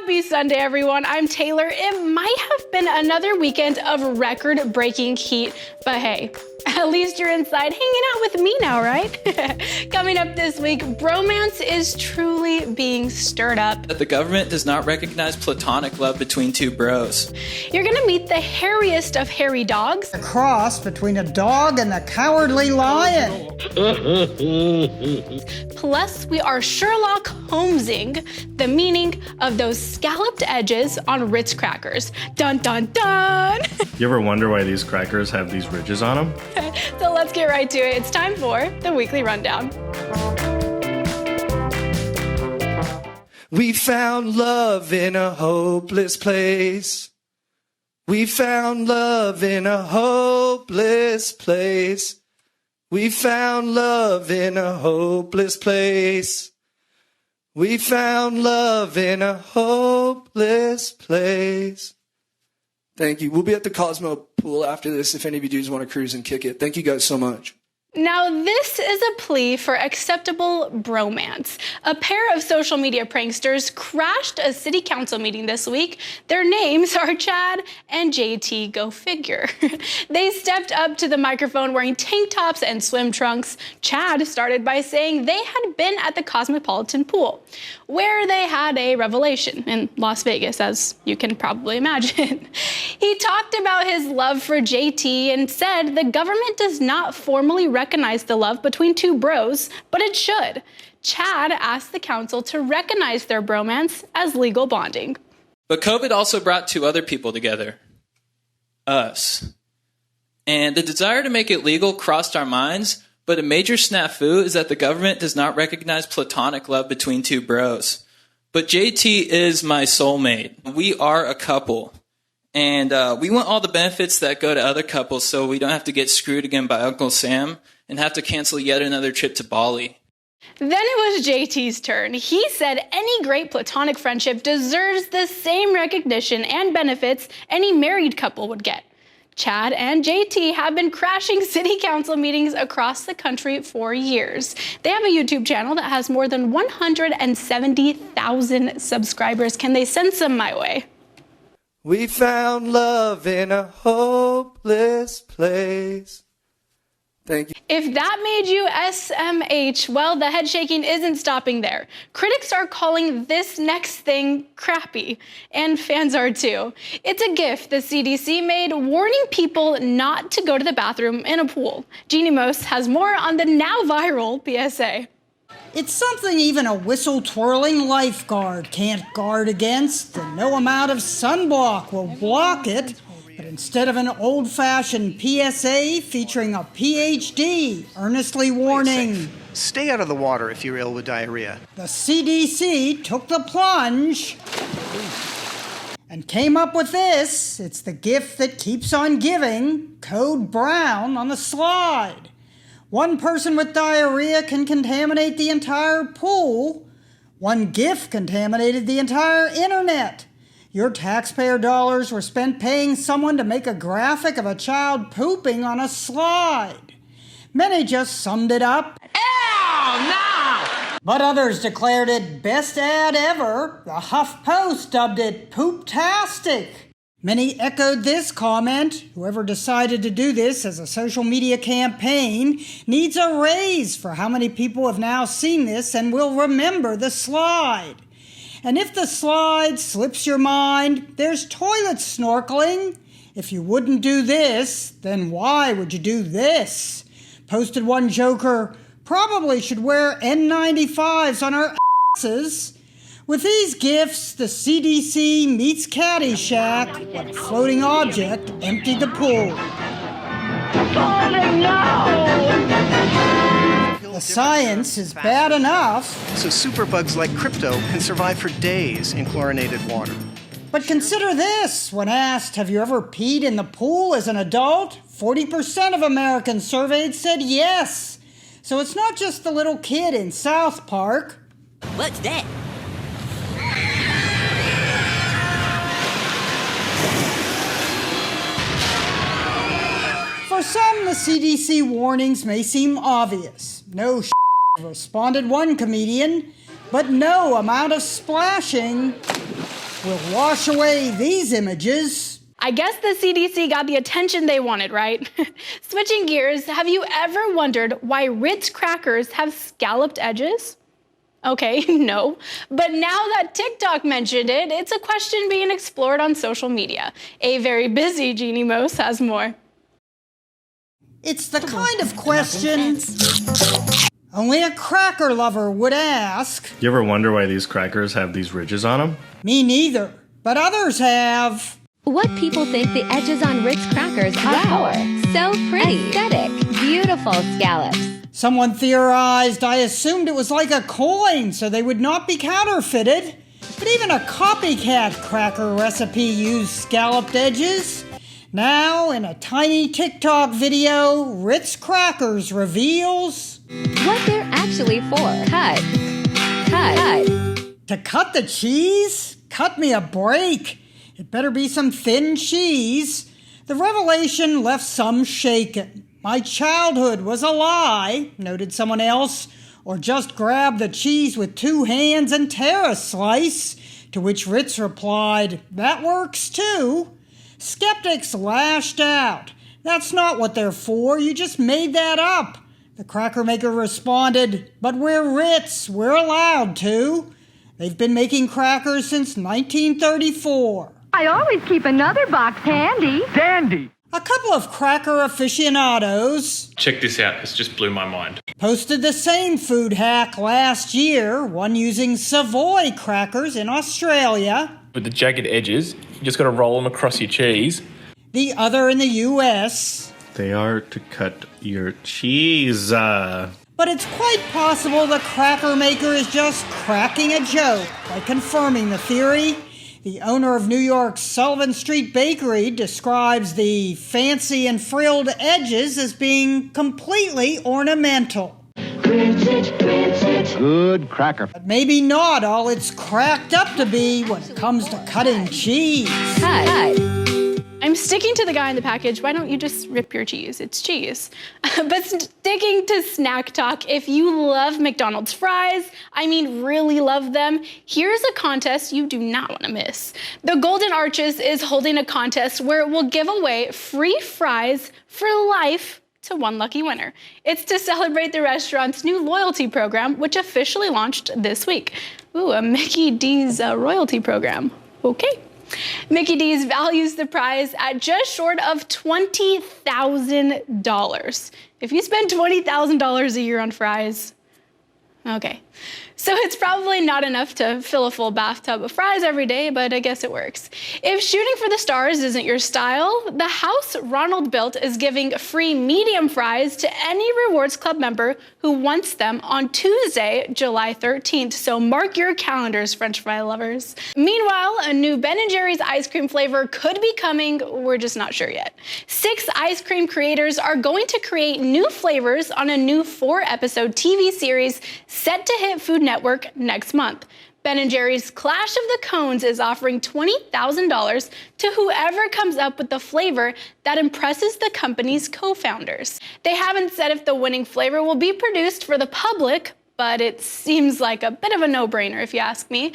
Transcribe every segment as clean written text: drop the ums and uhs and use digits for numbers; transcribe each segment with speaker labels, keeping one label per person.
Speaker 1: Happy Sunday, everyone. I'm Taylor. It might have been another weekend of record-breaking heat, but hey, at least you're inside hanging out with me now, right? Coming up this week, bromance is truly being stirred up.
Speaker 2: The government does not recognize platonic love between two bros.
Speaker 1: You're gonna meet the hairiest of hairy dogs.
Speaker 3: A cross between a dog and a cowardly lion.
Speaker 1: Plus, we are Sherlock Holmesing the meaning of those scalloped edges on Ritz crackers. Dun, dun, dun!
Speaker 4: You ever wonder why these crackers have these ridges on them?
Speaker 1: So let's get right to it. It's time for the Weekly Rundown.
Speaker 5: We found love in a hopeless place. We found love in a hopeless place. We found love in a hopeless place. We found love in a hopeless place. Thank you. We'll be at the Cosmo pool after this if any of you dudes want to cruise and kick it. Thank you guys so much.
Speaker 1: Now, this is a plea for acceptable bromance. A pair of social media pranksters crashed a city council meeting this week. Their names are Chad and JT, go figure. They stepped up to the microphone wearing tank tops and swim trunks. Chad started by saying they had been at the Cosmopolitan pool, where they had a revelation in Las Vegas, as you can probably imagine. He talked about his love for JT and said the government does not formally recognize the love between two bros, but it should. Chad asked the council to recognize their bromance as legal bonding.
Speaker 2: But COVID also brought two other people together. Us. And the desire to make it legal crossed our minds, but a major snafu is that the government does not recognize platonic love between two bros. But JT is my soulmate. We are a couple. And we want all the benefits that go to other couples so we don't have to get screwed again by Uncle Sam and have to cancel yet another trip to Bali.
Speaker 1: Then it was JT's turn. He said any great platonic friendship deserves the same recognition and benefits any married couple would get. Chad and JT have been crashing city council meetings across the country for years. They have a YouTube channel that has more than 170,000 subscribers. Can they send some my way?
Speaker 5: We found love in a hopeless place. Thank you.
Speaker 1: If that made you SMH, well, the head shaking isn't stopping there. Critics are calling this next thing crappy, and fans are too. It's a GIF the CDC made warning people not to go to the bathroom in a pool. Jeannie Most has more on the now viral PSA.
Speaker 3: It's something even a whistle-twirling lifeguard can't guard against, and no amount of sunblock will block it. But instead of an old-fashioned PSA featuring a PhD earnestly warning,
Speaker 6: stay out of the water if you're ill with diarrhea.
Speaker 3: The CDC took the plunge and came up with this. It's the gift that keeps on giving, code brown on the slide. One person with diarrhea can contaminate the entire pool. One GIF contaminated the entire internet. Your taxpayer dollars were spent paying someone to make a graphic of a child pooping on a slide. Many just summed it up. Ew, no! But others declared it best ad ever. The HuffPost dubbed it pooptastic. Many echoed this comment. Whoever decided to do this as a social media campaign needs a raise for how many people have now seen this and will remember the slide. And if the slide slips your mind, there's toilet snorkeling. If you wouldn't do this, then why would you do this? Posted one joker, probably should wear N95s on our asses. With these gifts, the CDC meets Caddyshack when a floating object emptied the pool. Falling now! The science is bad enough.
Speaker 6: So superbugs like crypto can survive for days in chlorinated water.
Speaker 3: But consider this. When asked, have you ever peed in the pool as an adult? 40% of Americans surveyed said yes. So it's not just the little kid in South Park.
Speaker 7: What's that?
Speaker 3: For some, the CDC warnings may seem obvious. No responded one comedian, but no amount of splashing will wash away these images.
Speaker 1: I guess the CDC got the attention they wanted, right? Switching gears, have you ever wondered why Ritz crackers have scalloped edges? Okay, no. But now that TikTok mentioned it, it's a question being explored on social media. A very busy Jeannie Mose has more.
Speaker 3: It's the kind of question only a cracker lover would ask.
Speaker 4: You ever wonder why these crackers have these ridges on them?
Speaker 3: Me neither, but others have.
Speaker 7: What people think the edges on Ritz crackers are so pretty, aesthetic, beautiful scallops.
Speaker 3: Someone theorized I assumed it was like a coin, so they would not be counterfeited. But even a copycat cracker recipe used scalloped edges. Now, in a tiny TikTok video, Ritz Crackers reveals
Speaker 7: What they're actually for. Cut.
Speaker 3: to cut the cheese? Cut me a break. It better be some thin cheese. The revelation left some shaken. My childhood was a lie, noted someone else, or just grab the cheese with 2 hands and tear a slice, to which Ritz replied, that works too. Skeptics lashed out. That's not what they're for, you just made that up. The cracker maker responded, but we're Ritz, we're allowed to. They've been making crackers since 1934.
Speaker 8: I always keep another box handy.
Speaker 9: Dandy!
Speaker 3: A couple of cracker aficionados
Speaker 10: Check this out, this just blew my mind.
Speaker 3: posted the same food hack last year, one using Savoy crackers in Australia,
Speaker 10: With the jagged edges, you just got to roll them across your cheese.
Speaker 3: the other in the US.
Speaker 4: They are to cut your cheese.
Speaker 3: But it's quite possible the cracker maker is just cracking a joke by confirming the theory. The owner of New York's Sullivan Street Bakery describes the fancy and frilled edges as being completely ornamental.
Speaker 9: Good cracker.
Speaker 3: But maybe not all it's cracked up to be when it comes to cutting cheese.
Speaker 7: Cut.
Speaker 1: I'm sticking to the guy in the package. Why don't you just rip your cheese? It's cheese. But sticking to snack talk, if you love McDonald's fries, I mean really love them, here's a contest you do not want to miss. The Golden Arches is holding a contest where it will give away free fries for life to one lucky winner. It's to celebrate the restaurant's new loyalty program, which officially launched this week. Ooh, a Mickey D's royalty program. Okay. Mickey D's values the prize at just short of $20,000. If you spend $20,000 a year on fries, okay. So it's probably not enough to fill a full bathtub of fries every day, but I guess it works. If shooting for the stars isn't your style, the house Ronald built is giving free medium fries to any Rewards Club member who wants them on Tuesday, July 13th. So mark your calendars, French fry lovers. Meanwhile, a new Ben & Jerry's ice cream flavor could be coming. We're just not sure yet. 6 ice cream creators are going to create new flavors on a new 4-episode TV series set to hit Food Network next month. Ben & Jerry's Clash of the Cones is offering $20,000 to whoever comes up with the flavor that impresses the company's co-founders. They haven't said if the winning flavor will be produced for the public, but it seems like a bit of a no-brainer if you ask me.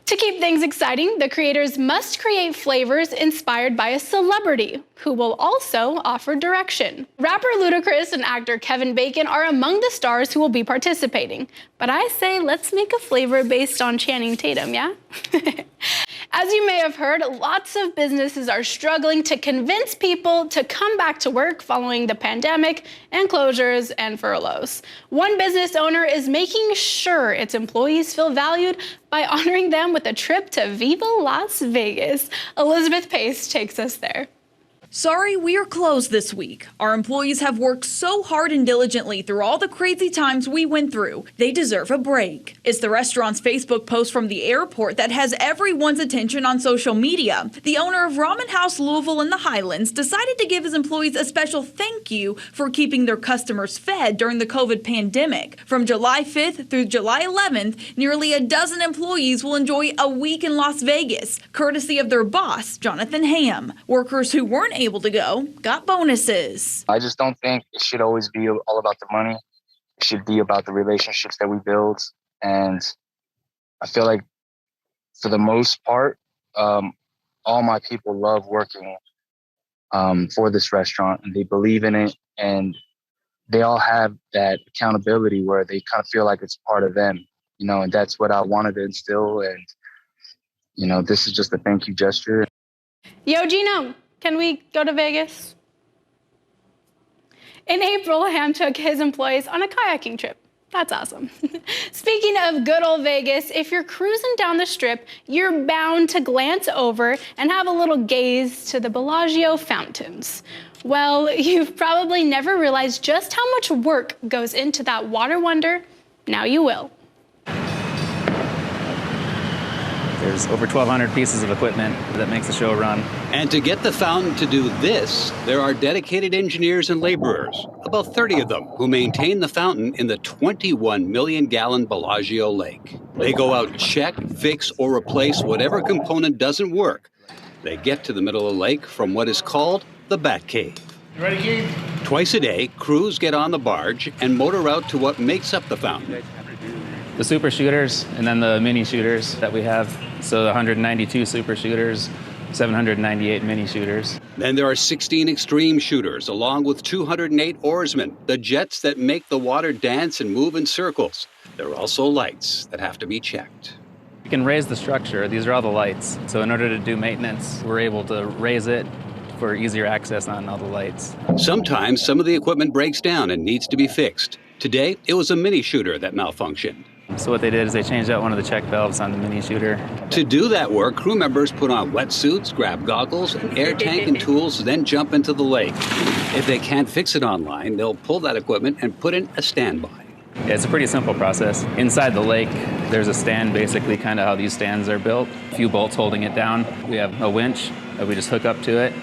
Speaker 1: To keep things exciting, the creators must create flavors inspired by a celebrity who will also offer direction. Rapper Ludacris and actor Kevin Bacon are among the stars who will be participating. But I say let's make a flavor based on Channing Tatum, yeah? As you may have heard, lots of businesses are struggling to convince people to come back to work following the pandemic and closures and furloughs. One business owner is making sure its employees feel valued by honoring them with a trip to Viva Las Vegas. Elizabeth Pace takes us there.
Speaker 11: Sorry, we are closed this week. Our employees have worked so hard and diligently through all the crazy times we went through. They deserve a break. It's the restaurant's Facebook post from the airport that has everyone's attention on social media. The owner of Ramen House Louisville in the Highlands decided to give his employees a special thank you for keeping their customers fed during the COVID pandemic. From July 5th through July 11th, nearly a dozen employees will enjoy a week in Las Vegas, courtesy of their boss, Jonathan Ham. Workers who weren't able to go got bonuses.
Speaker 12: I just don't think it should always be all about the money. It should be about the relationships that we build. And I feel like for the most part, all my people love working for this restaurant, and they believe in it, and they all have that accountability where they kind of feel like it's part of them, and that's what I wanted to instill. And, this is just a thank you gesture.
Speaker 1: Yo, Gino, can we go to Vegas? In April, Ham took his employees on a kayaking trip. That's awesome. Speaking of good old Vegas, if you're cruising down the strip, you're bound to glance over and have a little gaze to the Bellagio fountains. Well, you've probably never realized just how much work goes into that water wonder. Now you will.
Speaker 9: There's over 1,200 pieces of equipment that makes the show run.
Speaker 13: And to get the fountain to do this, there are dedicated engineers and laborers, about 30 of them, who maintain the fountain in the 21 million-gallon Bellagio lake. They go out, check, fix, or replace whatever component doesn't work. They get to the middle of the lake from what is called the Bat Cave.
Speaker 14: You ready, Keith?
Speaker 13: Twice a day, crews get on the barge and motor out to what makes up the fountain.
Speaker 9: The super shooters and then the mini shooters that we have. So the 192 super shooters, 798 mini shooters.
Speaker 13: Then there are 16 extreme shooters, along with 208 oarsmen, the jets that make the water dance and move in circles. There are also lights that have to be checked.
Speaker 9: You can raise the structure. These are all the lights. So in order to do maintenance, we're able to raise it for easier access on all the lights.
Speaker 13: Sometimes some of the equipment breaks down and needs to be fixed. Today, it was a mini shooter that malfunctioned.
Speaker 9: So what they did is they changed out one of the check valves on the mini shooter.
Speaker 13: To do that work, crew members put on wetsuits, grab goggles, an air tank and tools, then jump into the lake. If they can't fix it online, they'll pull that equipment and put in a standby.
Speaker 9: Yeah, it's a pretty simple process. Inside the lake, there's a stand, basically kind of how these stands are built. A few bolts holding it down. We have a winch that we just hook up to it,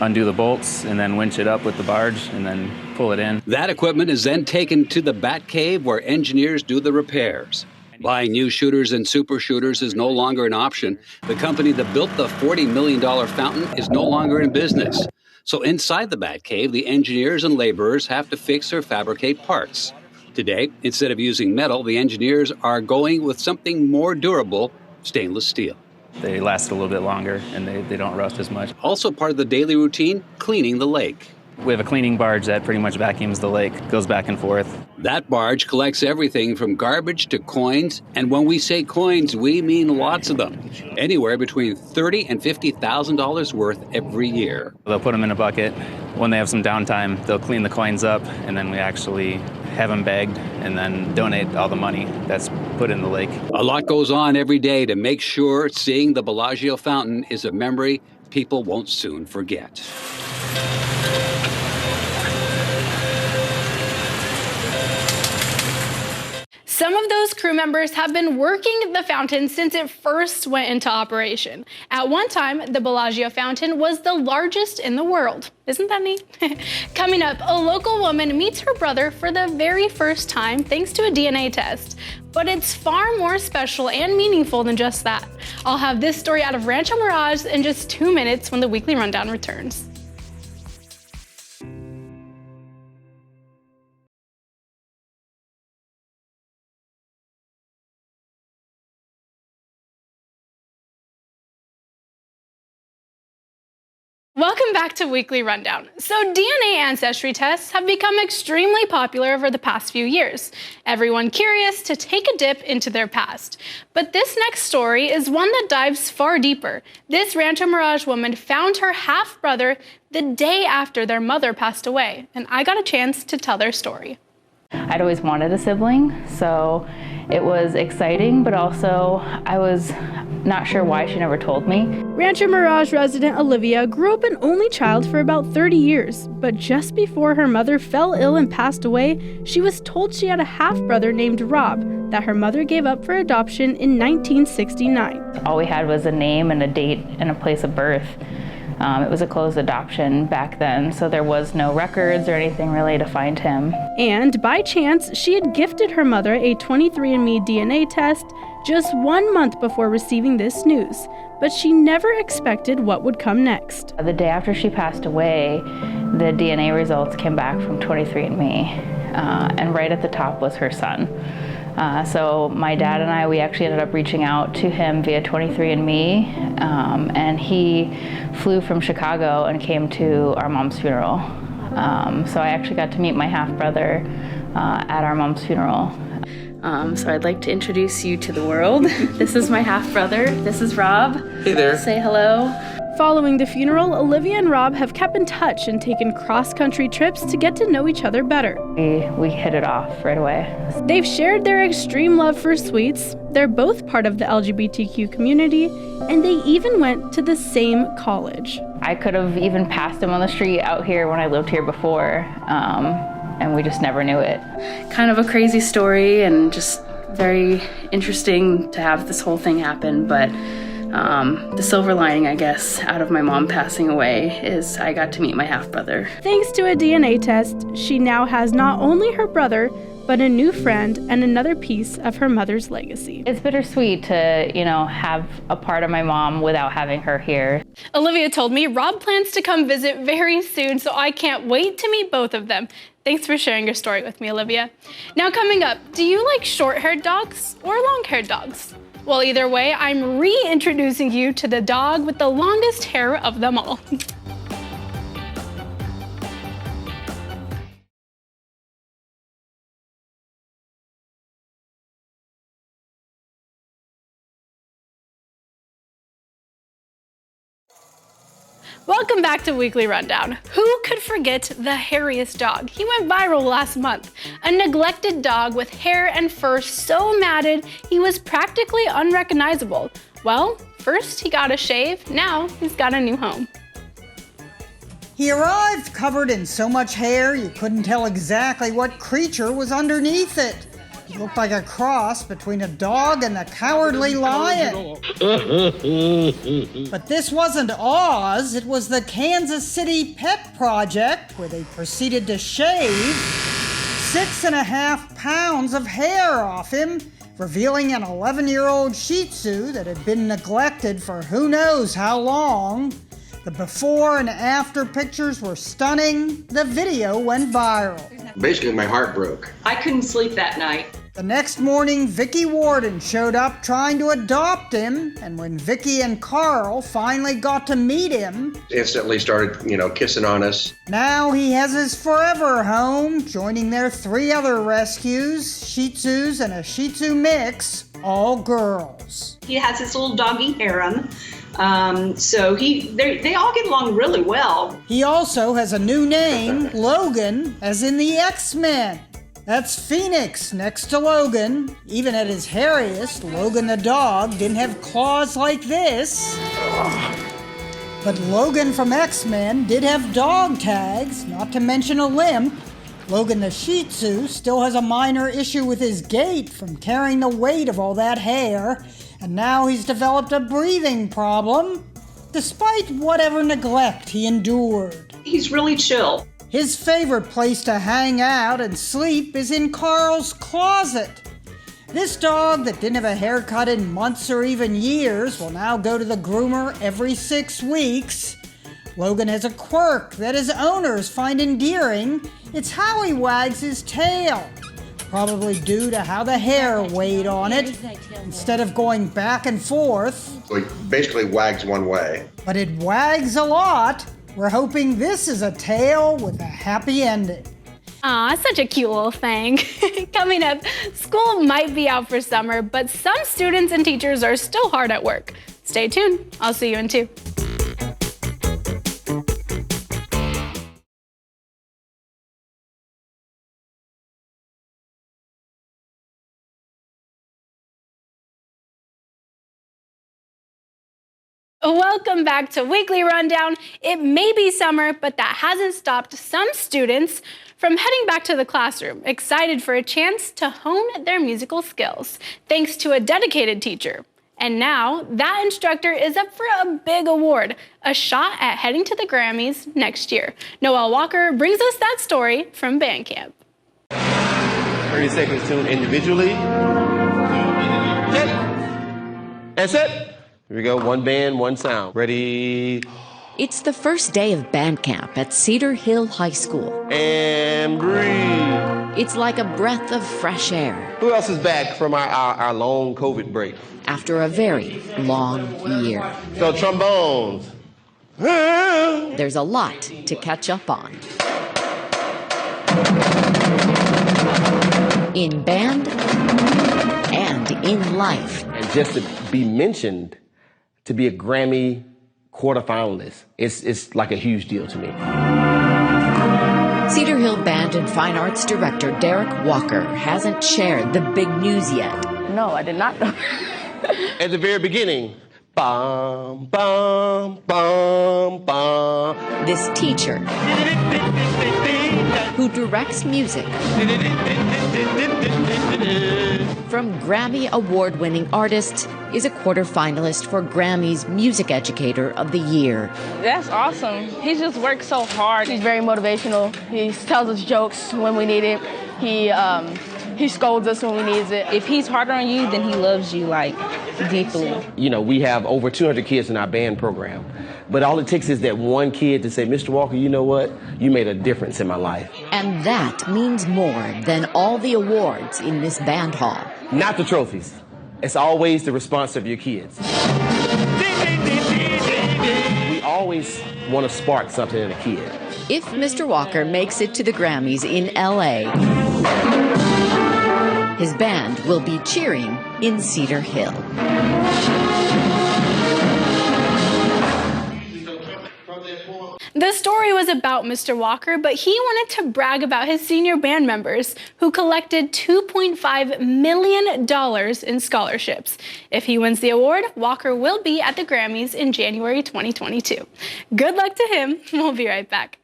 Speaker 9: undo the bolts, and then winch it up with the barge, and then pull it in.
Speaker 13: That equipment is then taken to the Bat Cave where engineers do the repairs. Buying new shooters and super shooters is no longer an option. The company that built the $40 million fountain is no longer in business. So inside the Bat Cave, the engineers and laborers have to fix or fabricate parts. Today, instead of using metal, the engineers are going with something more durable, stainless steel.
Speaker 9: They last a little bit longer and they don't rust as much.
Speaker 13: Also part of the daily routine, cleaning the lake.
Speaker 9: We have a cleaning barge that pretty much vacuums the lake, goes back and forth.
Speaker 13: That barge collects everything from garbage to coins, and when we say coins, we mean lots of them. Anywhere between $30,000 and $50,000 worth every year.
Speaker 9: They'll put them in a bucket. When they have some downtime, they'll clean the coins up, and then we actually have them bagged and then donate all the money that's put in the lake.
Speaker 13: A lot goes on every day to make sure seeing the Bellagio fountain is a memory people won't soon forget.
Speaker 1: Some of those crew members have been working the fountain since it first went into operation. At one time, the Bellagio fountain was the largest in the world. Isn't that neat? Coming up, a local woman meets her brother for the very first time thanks to a DNA test. But it's far more special and meaningful than just that. I'll have this story out of Rancho Mirage in just 2 minutes when the Weekly Rundown returns. Welcome back to Weekly Rundown. So DNA ancestry tests have become extremely popular over the past few years. Everyone curious to take a dip into their past. But this next story is one that dives far deeper. This Rancho Mirage woman found her half-brother the day after their mother passed away, and I got a chance to tell their story.
Speaker 15: I'd always wanted a sibling, so it was exciting, but also I was not sure why she never told me.
Speaker 1: Rancho Mirage resident Olivia grew up an only child for about 30 years, but just before her mother fell ill and passed away, she was told she had a half-brother named Rob that her mother gave up for adoption in 1969.
Speaker 15: All we had was a name and a date and a place of birth. It was a closed adoption back then, so there was no records or anything really to find him.
Speaker 1: And by chance, she had gifted her mother a 23andMe DNA test just 1 month before receiving this news, but she never expected what would come next.
Speaker 15: The day after she passed away, the DNA results came back from 23andMe, and right at the top was her son. So my dad and I, we actually ended up reaching out to him via 23andMe, and he flew from Chicago and came to our mom's funeral. So I actually got to meet my half-brother at our mom's funeral. So I'd like to introduce you to the world. This is my half-brother. This is Rob.
Speaker 10: Hey there.
Speaker 15: Say hello.
Speaker 1: Following the funeral, Olivia and Rob have kept in touch and taken cross-country trips to get to know each other better.
Speaker 15: We hit it off right away.
Speaker 1: They've shared their extreme love for sweets, they're both part of the LGBTQ community, and they even went to the same college.
Speaker 15: I could have even passed him on the street out here when I lived here before, and we just never knew it. Kind of a crazy story and just very interesting to have this whole thing happen, but the silver lining, I guess, out of my mom passing away is I got to meet my half-brother.
Speaker 1: Thanks to a DNA test, she now has not only her brother, but a new friend and another piece of her mother's legacy.
Speaker 15: It's bittersweet to, have a part of my mom without having her here.
Speaker 1: Olivia told me Rob plans to come visit very soon, so I can't wait to meet both of them. Thanks for sharing your story with me, Olivia. Now coming up, do you like short-haired dogs or long-haired dogs? Well, either way, I'm reintroducing you to the dog with the longest hair of them all. Welcome back to Weekly Rundown. Who could forget the hairiest dog? He went viral last month. A neglected dog with hair and fur so matted he was practically unrecognizable. Well, first he got a shave, now he's got a new home.
Speaker 3: He arrived covered in so much hair you couldn't tell exactly what creature was underneath it. He looked like a cross between a dog and a cowardly lion. But this wasn't Oz, it was the Kansas City Pet Project, where they proceeded to shave 6.5 pounds of hair off him, revealing an 11-year-old Shih Tzu that had been neglected for who knows how long. The before and after pictures were stunning. The video went viral.
Speaker 14: Basically, my heart broke.
Speaker 16: I couldn't sleep that night.
Speaker 3: The next morning, Vicky Warden showed up trying to adopt him, and when Vicky and Carl finally got to meet him,
Speaker 14: Instantly started, kissing on us.
Speaker 3: Now he has his forever home, joining their 3 other rescues, Shih Tzus and a Shih Tzu mix, all girls.
Speaker 16: He has his little doggy harem. So they all get along really well.
Speaker 3: He also has a new name, Logan, as in the X-Men. That's Phoenix next to Logan. Even at his hairiest, Logan the dog didn't have claws like this. But Logan from X-Men did have dog tags, not to mention a limp. Logan the Shih Tzu still has a minor issue with his gait from carrying the weight of all that hair, and now he's developed a breathing problem, despite whatever neglect he endured.
Speaker 16: He's really chill.
Speaker 3: His favorite place to hang out and sleep is in Carl's closet. This dog that didn't have a haircut in months or even years will now go to the groomer every 6 weeks. Logan has a quirk that his owners find endearing. It's how he wags his tail, probably due to how the hair weighed on it, instead of going back and forth.
Speaker 14: So he basically wags one way.
Speaker 3: But it wags a lot. We're hoping this is a tale with a happy ending.
Speaker 1: Aw, such a cute little thing. Coming up, school might be out for summer, but some students and teachers are still hard at work. Stay tuned. I'll see you in 2. Welcome back to Weekly Rundown. It may be summer, but that hasn't stopped some students from heading back to the classroom, excited for a chance to hone their musical skills, thanks to a dedicated teacher. And now, that instructor is up for a big award, a shot at heading to the Grammys next year. Noelle Walker brings us that story from band camp.
Speaker 17: 30 seconds tune individually. That's it. Here we go, one band, one sound. Ready,
Speaker 18: It's the first day of band camp at Cedar Hill High School.
Speaker 17: And breathe.
Speaker 18: It's like a breath of fresh air.
Speaker 17: Who else is back from our long COVID break?
Speaker 18: After a very long year.
Speaker 17: So trombones.
Speaker 18: There's a lot to catch up on. In band and in life.
Speaker 17: And just to be mentioned, to be a Grammy quarterfinalist, it's like a huge deal to me.
Speaker 18: Cedar Hill Band and Fine Arts Director Derek Walker hasn't shared the big news yet.
Speaker 19: No, I did not know.
Speaker 17: At the very beginning, bum, bum, bum, bum.
Speaker 18: This teacher who directs music from Grammy award-winning artists is a quarterfinalist for Grammy's Music Educator of the Year.
Speaker 19: That's awesome. He just works so hard. He's very motivational. He tells us jokes when we need it. He scolds us when we need it. If he's harder on you, then he loves you, like, deeply.
Speaker 17: You know, we have over 200 kids in our band program. But all it takes is that one kid to say, Mr. Walker, you know what? You made a difference in my life.
Speaker 18: And that means more than all the awards in this band hall.
Speaker 17: Not the trophies. It's always the response of your kids. We always want to spark something in a kid.
Speaker 18: If Mr. Walker makes it to the Grammys in LA, his band will be cheering in Cedar Hill.
Speaker 1: The story was about Mr. Walker, but he wanted to brag about his senior band members who collected $2.5 million in scholarships. If he wins the award, Walker will be at the Grammys in January 2022. Good luck to him. We'll be right back.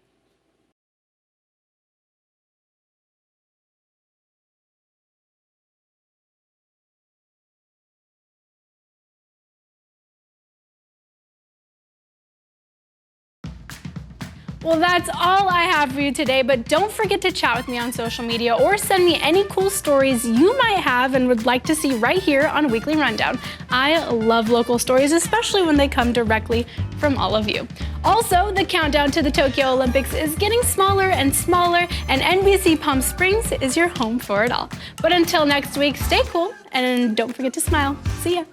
Speaker 1: Well, that's all I have for you today, but don't forget to chat with me on social media or send me any cool stories you might have and would like to see right here on Weekly Rundown. I love local stories, especially when they come directly from all of you. Also, the countdown to the Tokyo Olympics is getting smaller and smaller, and NBC Palm Springs is your home for it all. But until next week, stay cool and don't forget to smile. See ya.